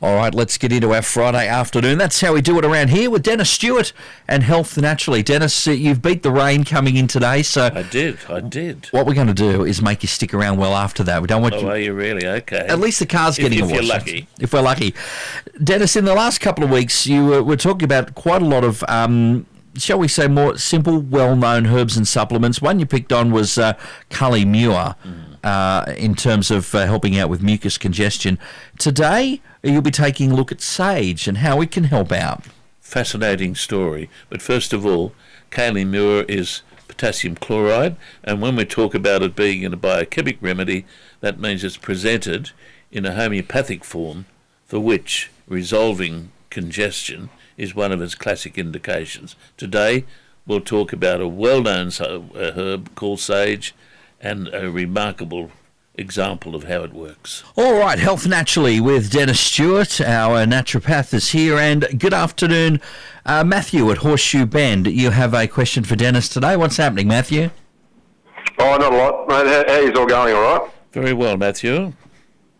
All right, let's get into our Friday afternoon. That's how we do it around here with Denis Stewart and Health Naturally. Denis, you've beat the rain coming in today, so... I did. What we're going to do is make you stick around well after that. We don't want you... Oh, are you really? Okay. At least the car's getting a wash. If you're lucky. If we're lucky. Dennis, in the last couple of weeks, you were talking about quite a lot of... shall we say, more simple, well-known herbs and supplements. One you picked on was Cully Muir in terms of helping out with mucus congestion. Today, you'll be taking a look at sage and how it can help out. Fascinating story. But first of all, Cully Muir is potassium chloride, and when we talk about it being in a biochemic remedy, that means it's presented in a homeopathic form for which resolving congestion is one of its classic indications. Today, we'll talk about a well-known herb called sage and a remarkable example of how it works. All right, Health Naturally with Denis Stewart, our naturopath, is here. And good afternoon, Matthew at Horseshoe Bend. You have a question for Denis today. What's happening, Matthew? Oh, not a lot, mate. How are you all going, all right? Very well, Matthew.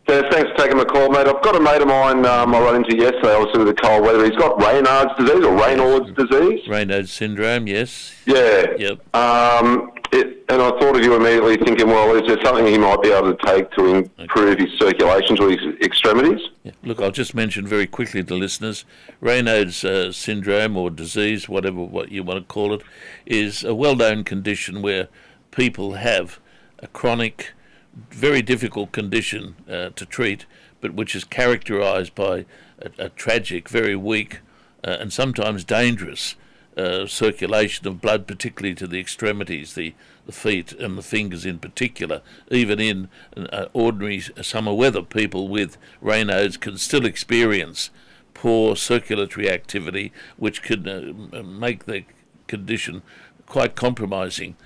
Yes, thanks for taking my call, mate. I've got a mate of mine I ran into yesterday, obviously, with the cold weather. He's got Raynaud's disease or Raynaud's disease. Raynaud's syndrome, yes. Yeah. Yep. And I thought of you immediately thinking, well, is there something he might be able to take to improve his circulation to his extremities? Yeah. Look, I'll just mention very quickly to listeners, Raynaud's syndrome or disease, what you want to call it, is a well-known condition where people have a chronic, very difficult condition to treat, but which is characterised by a tragic, very weak, and sometimes dangerous circulation of blood, particularly to the extremities, the feet and the fingers in particular. Even in ordinary summer weather, people with Raynaud's can still experience poor circulatory activity, which can make the condition quite compromising.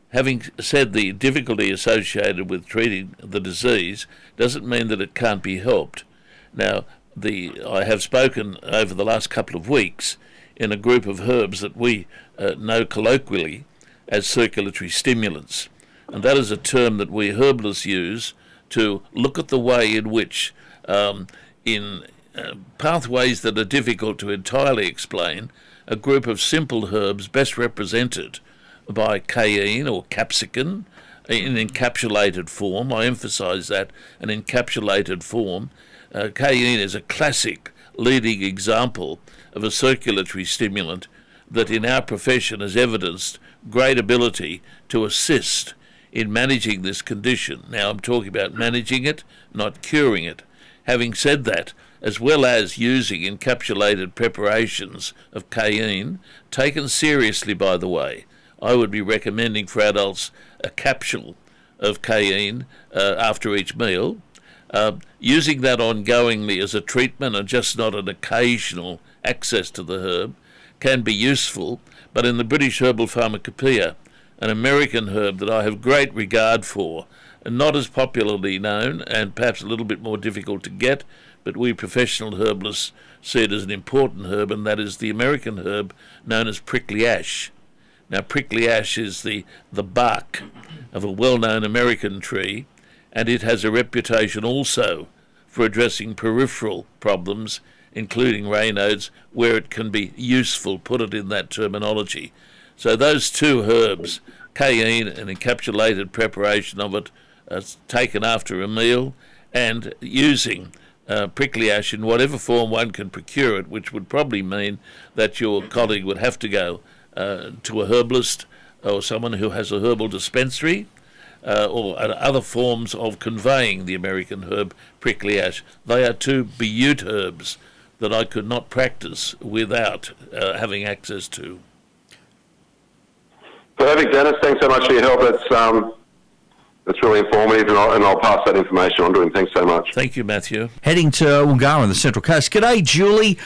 Having said the difficulty associated with treating the disease doesn't mean that it can't be helped. Now, I have spoken over the last couple of weeks in a group of herbs that we know colloquially as circulatory stimulants. And that is a term that we herbalists use to look at the way in which, in pathways that are difficult to entirely explain, a group of simple herbs best represented by cayenne or capsicum in encapsulated form. I emphasise that, an encapsulated form. Cayenne is a classic leading example of a circulatory stimulant that in our profession has evidenced great ability to assist in managing this condition. Now I'm talking about managing it, not curing it. Having said that, as well as using encapsulated preparations of cayenne, taken seriously by the way, I would be recommending for adults a capsule of cayenne after each meal. Using that ongoingly as a treatment and just not an occasional access to the herb can be useful, but in the British Herbal Pharmacopoeia, an American herb that I have great regard for, and not as popularly known and perhaps a little bit more difficult to get, but we professional herbalists see it as an important herb, and that is the American herb known as prickly ash. Now, prickly ash is the bark of a well-known American tree, and it has a reputation also for addressing peripheral problems, including Raynaud's, where it can be useful, put it in that terminology. So those two herbs, cayenne, an encapsulated preparation of it, taken after a meal, and using prickly ash in whatever form one can procure it, which would probably mean that your colleague would have to go to a herbalist or someone who has a herbal dispensary, or other forms of conveying the American herb prickly ash. They are two beaut herbs that I could not practice without having access to. Perfect, Dennis. Thanks so much for your help. That's really informative, and I'll pass that information on to him. Thanks so much. Thank you, Matthew. Heading to Woongarra on the Central Coast. G'day, Julie.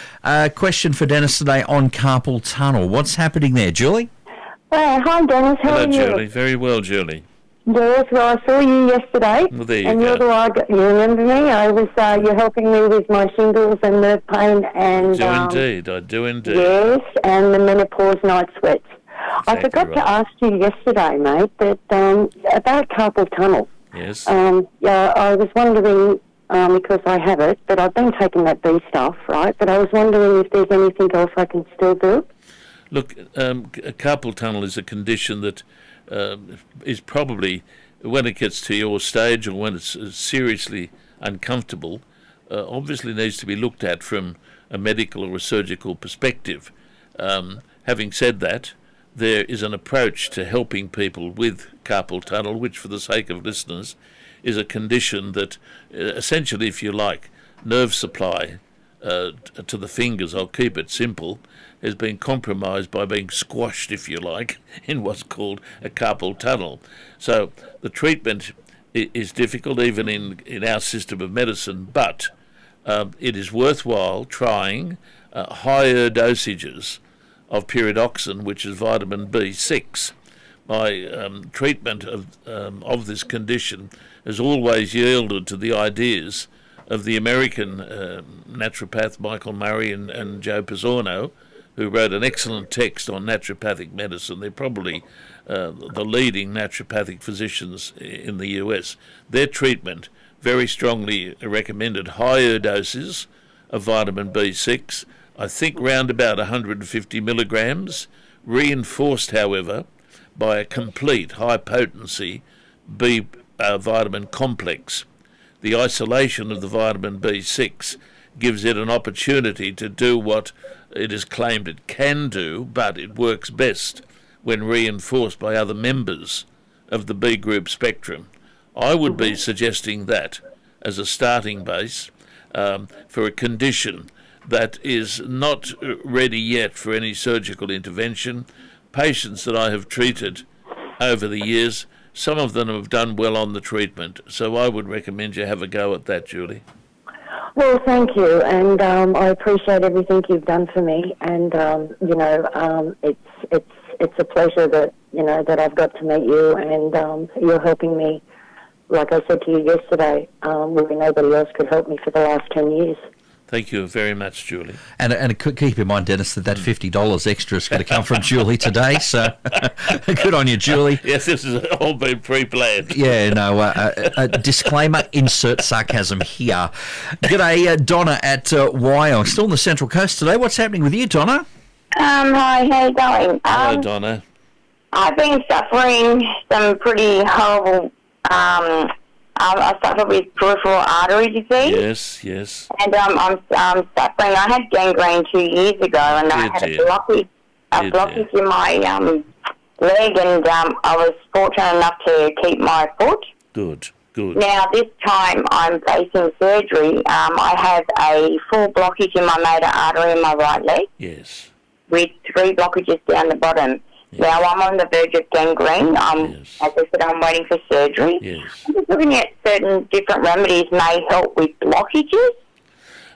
Question for Denis today on carpal tunnel. What's happening there, Julie? Hi, Dennis. How are you? Hello, Julie. Very well, Julie. Yes, well, I saw you yesterday. Well, there you and go. You're the one, you remember me? You're helping me with my shingles and nerve pain and... I do indeed. Yes, and the menopause night sweats. Exactly I forgot right. to ask you yesterday, mate, that about carpal tunnel. Yes. I was wondering because I have it, but I've been taking that B stuff, right? But I was wondering if there's anything else I can still do. Look, carpal tunnel is a condition that is probably, when it gets to your stage or when it's seriously uncomfortable, obviously needs to be looked at from a medical or a surgical perspective. Having said that, there is an approach to helping people with carpal tunnel, which, for the sake of listeners, is a condition that essentially, if you like, nerve supply to the fingers, I'll keep it simple, has been compromised by being squashed, if you like, in what's called a carpal tunnel. So the treatment is difficult even in our system of medicine, but it is worthwhile trying higher dosages of pyridoxine, which is vitamin B6. My treatment of this condition has always yielded to the ideas of the American naturopath Michael Murray and Joe Pizzorno, who wrote an excellent text on naturopathic medicine. They're probably the leading naturopathic physicians in the US. Their treatment very strongly recommended higher doses of vitamin B6, I think round about 150 milligrams, reinforced, however, by a complete high-potency B vitamin complex. The isolation of the vitamin B6 gives it an opportunity to do what it is claimed it can do, but it works best when reinforced by other members of the B group spectrum. I would be suggesting that as a starting base for a condition that is not ready yet for any surgical intervention. Patients that I have treated over the years, some of them have done well on the treatment, so I would recommend you have a go at that, Julie. Well, thank you, and I appreciate everything you've done for me, and it's a pleasure that that I've got to meet you, and you're helping me. Like I said to you yesterday, where nobody else could help me for the last 10 years. Thank you very much, Julie. And keep in mind, Dennis, that $50 extra is going to come from Julie today. So good on you, Julie. Yes, this has all been pre-planned. Yeah, no, disclaimer, insert sarcasm here. G'day, Donna at Wyong. Still on the Central Coast today. What's happening with you, Donna? Hi, how you going? Hello, Donna. I've been suffering some pretty horrible I suffer with peripheral artery disease. Yes. And I'm suffering. I had gangrene 2 years ago, and I had a blockage in my leg, and I was fortunate enough to keep my foot. Good. Now, this time I'm facing surgery. I have a full blockage in my major artery in my right leg. Yes. With 3 blockages down the bottom. Yes. Now, I'm on the verge of gangrene. As I said, I'm waiting for surgery. Yes. I'm just looking at certain different remedies may help with blockages.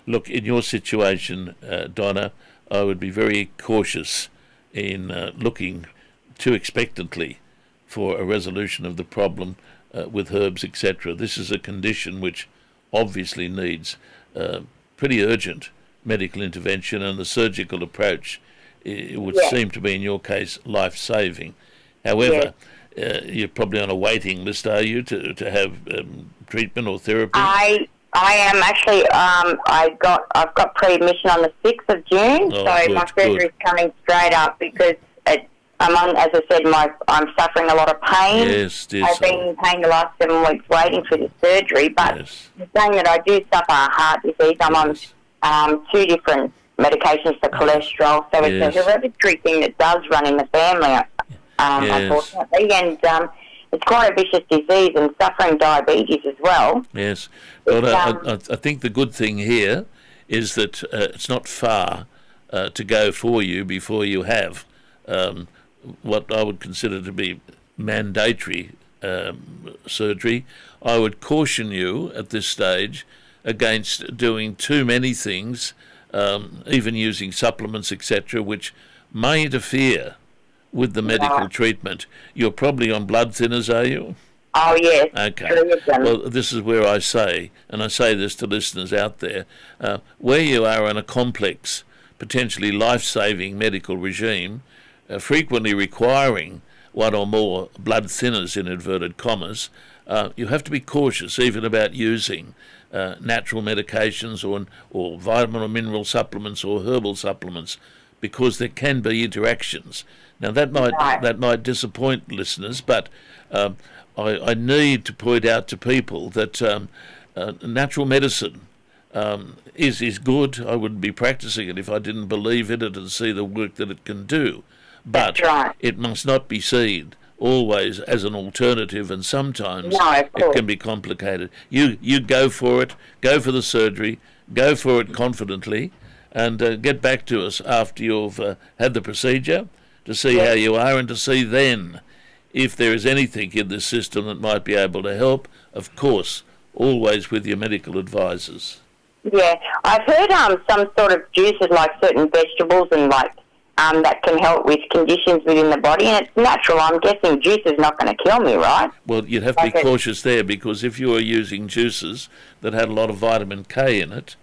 Look, in your situation, Donna, I would be very cautious in looking too expectantly for a resolution of the problem with herbs, etc. This is a condition which obviously needs pretty urgent medical intervention, and the surgical approach it would seem to be, in your case, life-saving. However, you're probably on a waiting list, are you, to have treatment or therapy? I am actually. I've got pre-admission on the 6th of June, so my surgery is coming straight up because I'm on. As I said, I'm suffering a lot of pain. Yes. I've been in pain the last 7 weeks waiting for this surgery, but saying that I do suffer heart disease, I'm on 2 different medications for cholesterol, so it's a hereditary thing that does run in the family, unfortunately, and it's quite a vicious disease, and suffering diabetes as well. Yes, well, I think the good thing here is that it's not far to go for you before you have what I would consider to be mandatory surgery. I would caution you at this stage against doing too many things, even using supplements, etc., which may interfere with the medical treatment. You're probably on blood thinners, are you? Oh, yes. Okay. Well, this is where I say, and I say this to listeners out there, where you are in a complex, potentially life-saving medical regime, frequently requiring one or more blood thinners, in inverted commas, you have to be cautious even about using natural medications or vitamin or mineral supplements or herbal supplements, because there can be interactions. Now that might disappoint listeners, but I need to point out to people that natural medicine is good. I wouldn't be practicing it if I didn't believe in it and see the work that it can do. But it must not be seen always as an alternative, and sometimes it can be complicated. You go for it, go for the surgery, go for it confidently, and get back to us after you've had the procedure to see how you are, and to see then if there is anything in this system that might be able to help, of course, always with your medical advisors. Yeah, I've heard some sort of juices, like certain vegetables and like that can help with conditions within the body, and it's natural. I'm guessing juice is not going to kill me, right? Well, you'd have to be cautious there, because if you are using juices that had a lot of vitamin K in it,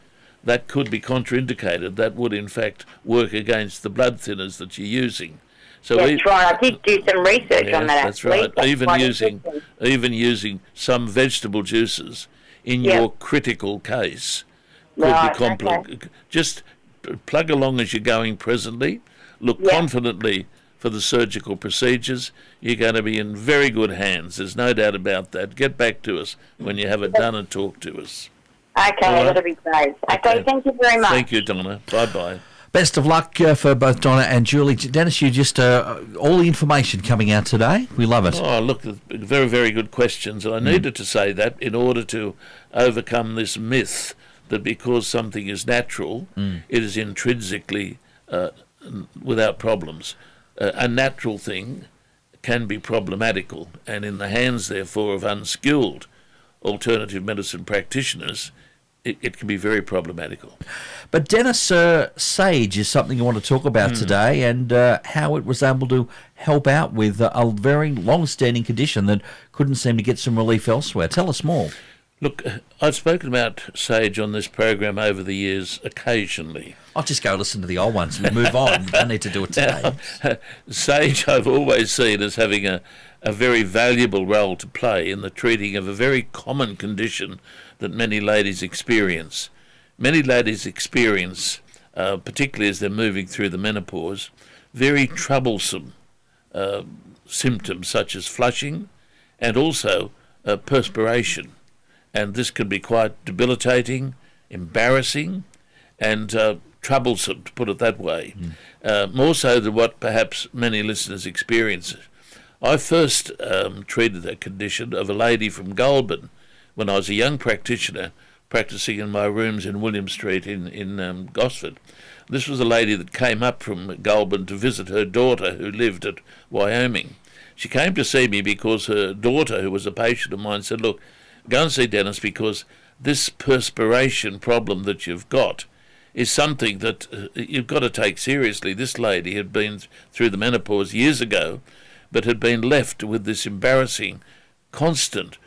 that could be contraindicated. That would, in fact, work against the blood thinners that you're using. So that's right. I did do some research on that. That's right. Even using some vegetable juices in your critical case could be complex. Okay. Just plug along as you're going presently. Look confidently for the surgical procedures. You're going to be in very good hands. There's no doubt about that. Get back to us when you have it done and talk to us. Okay, that'll be great. Okay, thank you very much. Thank you, Donna. Bye-bye. Best of luck for both Donna and Julie. Dennis, you just all the information coming out today. We love it. Oh, look, very, very good questions. And I needed to say that in order to overcome this myth that because something is natural, it is intrinsically without problems. A natural thing can be problematical, and in the hands, therefore, of unskilled alternative medicine practitioners, it can be very problematical. But Dennis, sage is something you want to talk about today, and how it was able to help out with a very long-standing condition that couldn't seem to get some relief elsewhere. Tell us more. Look, I've spoken about sage on this program over the years occasionally. I'll just go listen to the old ones and move on. I need to do it today. Now, sage I've always seen as having a very valuable role to play in the treating of a very common condition that many ladies experience. Many ladies experience, particularly as they're moving through the menopause, very troublesome symptoms such as flushing and also perspiration. And this can be quite debilitating, embarrassing, and troublesome, to put it that way, more so than what perhaps many listeners experience. I first treated that condition of a lady from Goulburn when I was a young practitioner practicing in my rooms in William Street in Gosford. This was a lady that came up from Goulburn to visit her daughter who lived at Wyoming. She came to see me because her daughter, who was a patient of mine, said, "Look, go and see Dennis, because this perspiration problem that you've got is something that you've got to take seriously." This lady had been through the menopause years ago, but had been left with this embarrassing, constant,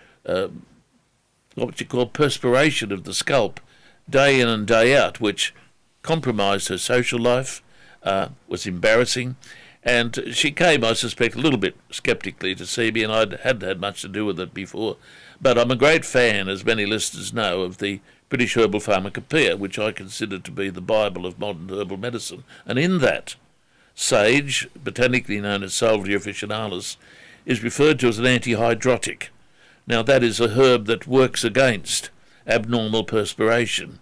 what you call perspiration of the scalp, day in and day out, which compromised her social life, was embarrassing. And she came, I suspect, a little bit sceptically to see me, and I hadn't had much to do with it before. But I'm a great fan, as many listeners know, of the British Herbal Pharmacopoeia, which I consider to be the Bible of modern herbal medicine. And in that, sage, botanically known as Salvia officinalis, is referred to as an antihydrotic. Now, that is a herb that works against abnormal perspiration.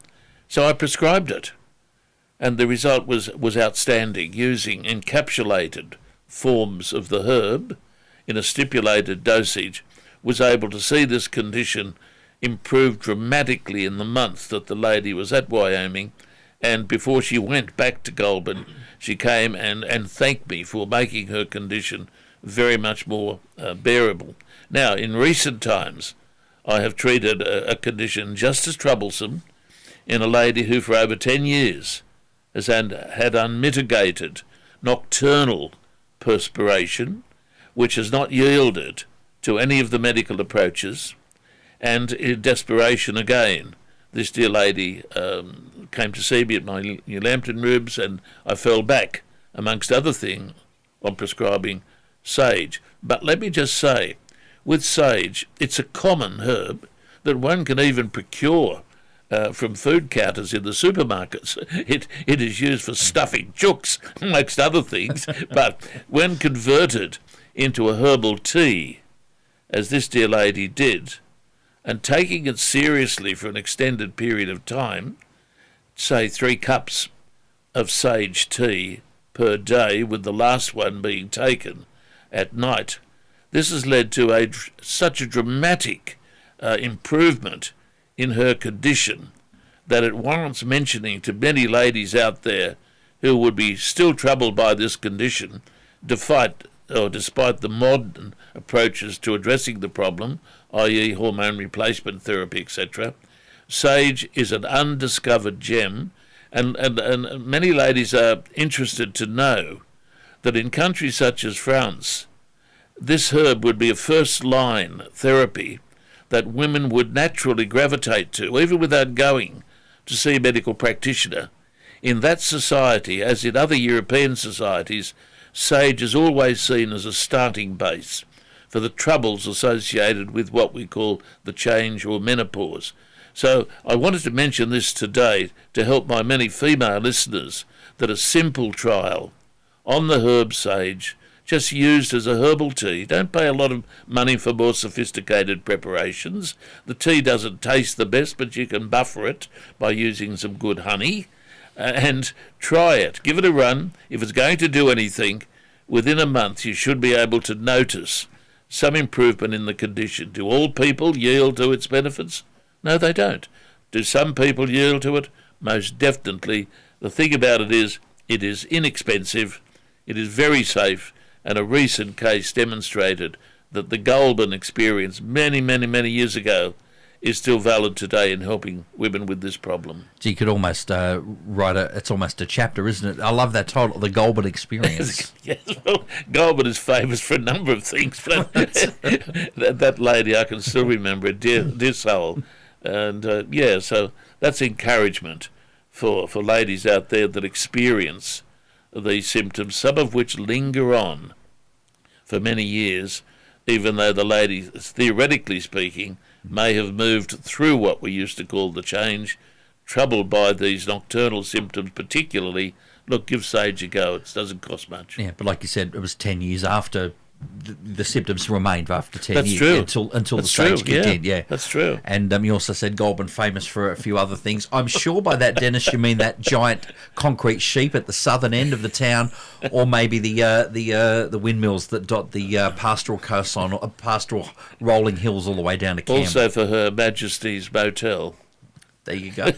So I prescribed it, and the result was outstanding, using encapsulated forms of the herb in a stipulated dosage. Was able to see this condition improve dramatically in the month that the lady was at Wyoming, and before she went back to Goulburn, she came and thanked me for making her condition very much more bearable. Now, in recent times, I have treated a condition just as troublesome in a lady who for over 10 years has had unmitigated nocturnal perspiration, which has not yielded to any of the medical approaches, and in desperation again, this dear lady came to see me at my New Lambton rooms, and I fell back, amongst other things, on prescribing sage. But let me just say, with sage, it's a common herb that one can even procure from food counters in the supermarkets. It is used for stuffing chooks, amongst other things, but when converted into a herbal tea, as this dear lady did, and taking it seriously for an extended period of time, say 3 cups of sage tea per day, with the last one being taken at night, this has led to such a dramatic improvement in her condition that it warrants mentioning to many ladies out there who would be still troubled by this condition, despite the modern approaches to addressing the problem, i.e. hormone replacement therapy, etc. Sage is an undiscovered gem, and many ladies are interested to know that in countries such as France, this herb would be a first-line therapy that women would naturally gravitate to, even without going to see a medical practitioner. In that society, as in other European societies, sage is always seen as a starting base for the troubles associated with what we call the change or menopause. So I wanted to mention this today to help my many female listeners that a simple trial on the herb sage, just used as a herbal tea. Don't pay a lot of money for more sophisticated preparations. The tea doesn't taste the best, but you can buffer it by using some good honey. And try it. Give it a run. If it's going to do anything, within a month you should be able to notice some improvement in the condition. Do all people yield to its benefits? No, they don't. Do some people yield to it? Most definitely. The thing about it is inexpensive, it is very safe, and a recent case demonstrated that the Goulburn experience many, many, many years ago is still valid today in helping women with this problem. So you could almost it's almost a chapter, isn't it? I love that title, The Goulburn Experience. Yes, well, Goulburn is famous for a number of things, but that lady, I can still remember it, dear soul. And so that's encouragement for ladies out there that experience these symptoms, some of which linger on for many years, even though the lady, theoretically speaking, may have moved through what we used to call the change, troubled by these nocturnal symptoms particularly. Look, give sage a go. It doesn't cost much. Yeah, but like you said, it was 10 years after the symptoms remained after 10 That's years. True. Until That's the stage true. kicked in, yeah. That's true. And you also said Goulburn famous for a few other things. I'm sure by that, Dennis, you mean that giant concrete sheep at the southern end of the town, or maybe the windmills that dot the pastoral coastline, or pastoral rolling hills all the way down to Canberra. Also for Her Majesty's Motel. There you go.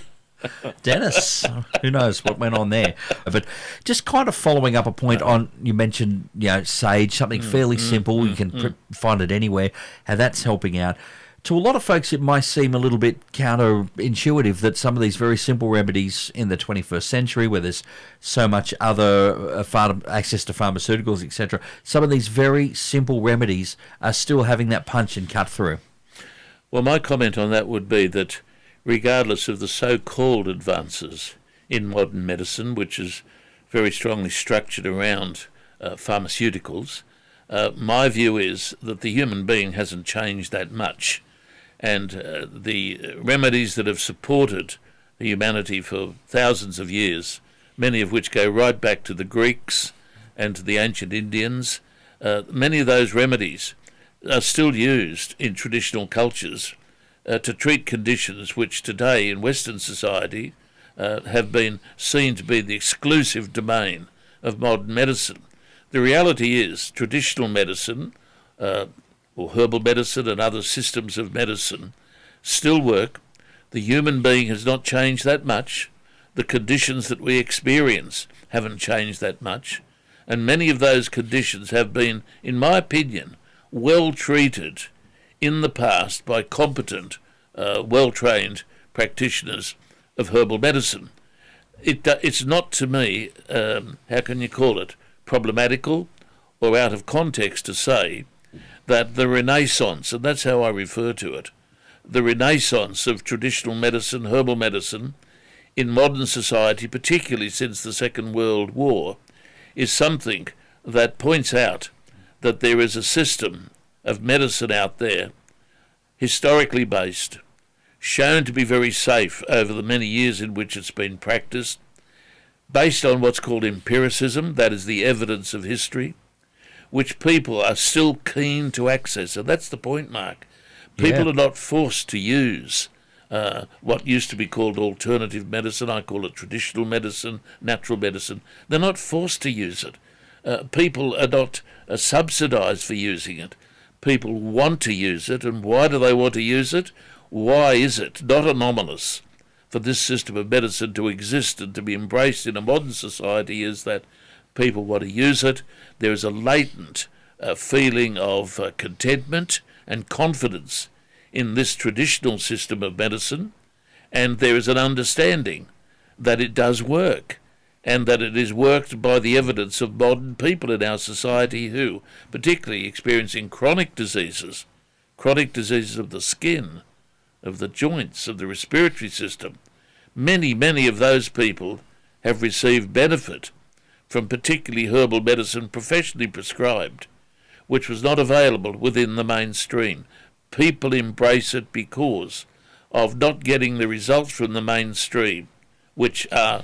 Dennis, who knows what went on there? But just kind of following up a point on, you mentioned, sage, something fairly simple. You can find it anywhere. How that's helping out. To a lot of folks, it might seem a little bit counterintuitive that some of these very simple remedies in the 21st century, where there's so much other access to pharmaceuticals, etc., some of these very simple remedies are still having that punch and cut through. Well, my comment on that would be that regardless of the so-called advances in modern medicine, which is very strongly structured around pharmaceuticals, my view is that the human being hasn't changed that much. And the remedies that have supported humanity for thousands of years, many of which go right back to the Greeks and to the ancient Indians, many of those remedies are still used in traditional cultures to treat conditions which today in Western society have been seen to be the exclusive domain of modern medicine. The reality is traditional medicine, or herbal medicine and other systems of medicine, still work. The human being has not changed that much. The conditions that we experience haven't changed that much. And many of those conditions have been, in my opinion, well treated in the past by competent, well-trained practitioners of herbal medicine. It's not, to me, how can you call it, problematical or out of context to say that the renaissance, and that's how I refer to it, the renaissance of traditional medicine, herbal medicine, in modern society, particularly since the Second World War, is something that points out that there is a system of medicine out there, historically based, shown to be very safe over the many years in which it's been practiced, based on what's called empiricism, that is the evidence of history, which people are still keen to access. And that's the point, Mark. People are not forced to use what used to be called alternative medicine. I call it traditional medicine, natural medicine. They're not forced to use it. People are not subsidised for using it. People want to use it. And why do they want to use it? Why is it not anomalous for this system of medicine to exist and to be embraced in a modern society? Is that people want to use it. There is a latent feeling of contentment and confidence in this traditional system of medicine, and there is an understanding that it does work, and that it is worked by the evidence of modern people in our society who, particularly experiencing chronic diseases of the skin, of the joints, of the respiratory system, many of those people have received benefit from particularly herbal medicine professionally prescribed, which was not available within the mainstream. People embrace it because of not getting the results from the mainstream, which are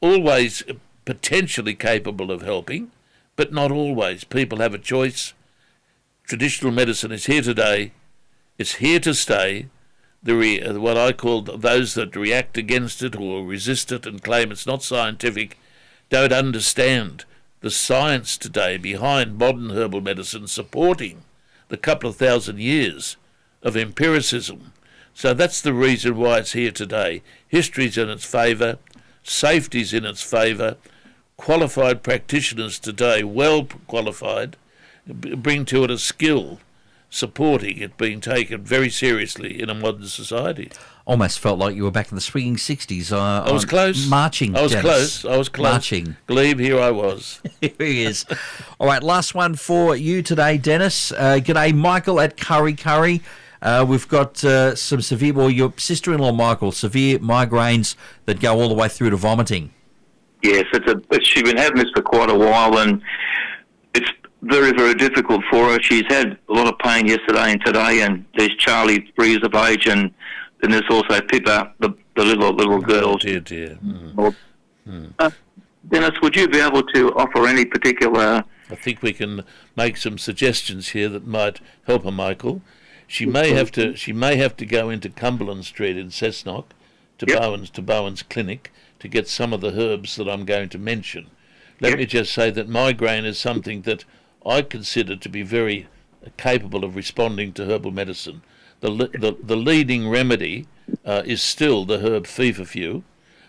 always potentially capable of helping, but not always. People have a choice. Traditional medicine is here today. It's here to stay. What I call those that react against it or resist it and claim it's not scientific don't understand the science today behind modern herbal medicine supporting the couple of thousand years of empiricism. So that's the reason why it's here today. History's in its favour, safety's in its favour, qualified practitioners today, well qualified, bring to it a skill supporting it being taken very seriously in a modern society. Almost felt like you were back in the swinging 60s. I was close. Marching, I was Dennis. close. I was close. Marching. Glebe, here I was. Here he is. All right, last one for you today, Dennis. G'day, Michael at Curry. We've got some severe, well, your sister-in-law, Michael, severe migraines that go all the way through to vomiting. Yes, she's been having this for quite a while, and it's very, very difficult for her. She's had a lot of pain yesterday and today, and there's Charlie, 3 years of age, and then there's also Pippa, the little girl. Oh, dear. Mm. Dennis, would you be able to offer any particular... I think we can make some suggestions here that might help her, Michael. She may have to go into Cumberland Street in Cessnock to Bowen's clinic to get some of the herbs that I'm going to mention. Let me just say that migraine is something that I consider to be very capable of responding to herbal medicine. The leading remedy is still the herb feverfew,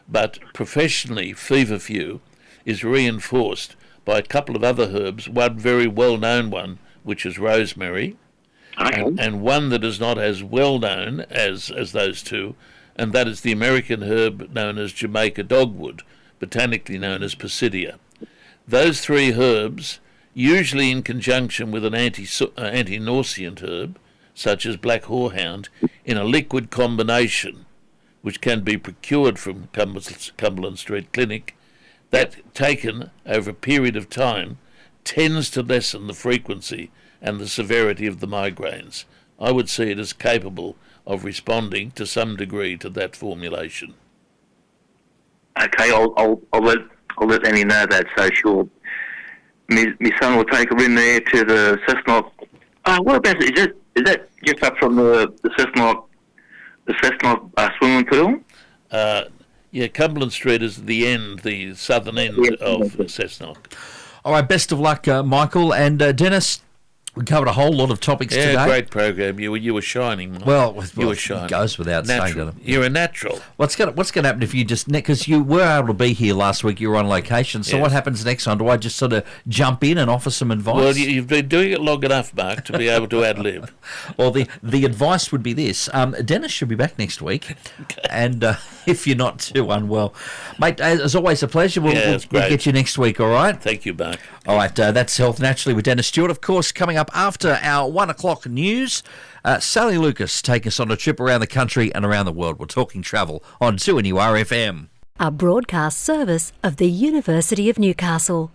but professionally feverfew is reinforced by a couple of other herbs, one very well-known one, which is rosemary, and one that is not as well-known as those two, and that is the American herb known as Jamaica dogwood, botanically known as Pisidia. Those 3 herbs, usually in conjunction with an anti-nauseant herb, such as black horehound, in a liquid combination, which can be procured from Cumberland Street Clinic, that taken over a period of time tends to lessen the frequency and the severity of the migraines. I would see it as capable of responding to some degree to that formulation. Okay, I'll let Annie know that, so she'll... My son will take her in there to the Cessnock. Whereabouts is that just up from the Cessnock swimming pool? Cumberland Street is the southern end of Cessnock. All right, best of luck, Michael. And Dennis, we covered a whole lot of topics today. Yeah, great program. You were shining, Mike. Well, you were shining. It goes without saying. That. You're a natural. What's going to happen if you just... Because you were able to be here last week, you were on location, so what happens next time? Do I just sort of jump in and offer some advice? Well, you've been doing it long enough, Mark, to be able to ad-lib. Well, the advice would be this. Dennis should be back next week, and if you're not too unwell. Mate, as always, a pleasure. We'll get you next week, all right? Thank you, Mark. All right, that's Health Naturally with Denis Stewart. Of course, coming up after our 1 o'clock news, Sally Lucas taking us on a trip around the country and around the world. We're talking travel on 2NUR FM. A broadcast service of the University of Newcastle.